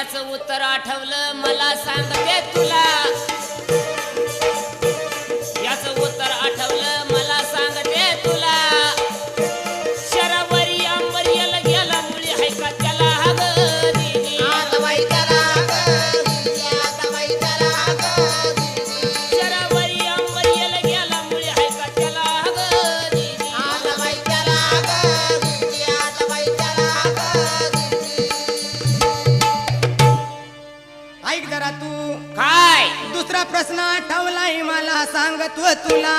याचं उत्तर आठवलं मला सांगते तुला, याचं उत्तर आठवलं मला सांगते तुला. शरावरी अंबरियाला गेला मुळी हाय का त्याला हग दिली, शरावरी अंबरियाला गेला मुळी हाय का त्याला हग दिली. ऐक जरा तू काय दुसरा प्रश्न आठवलाय मला सांगतो तुला.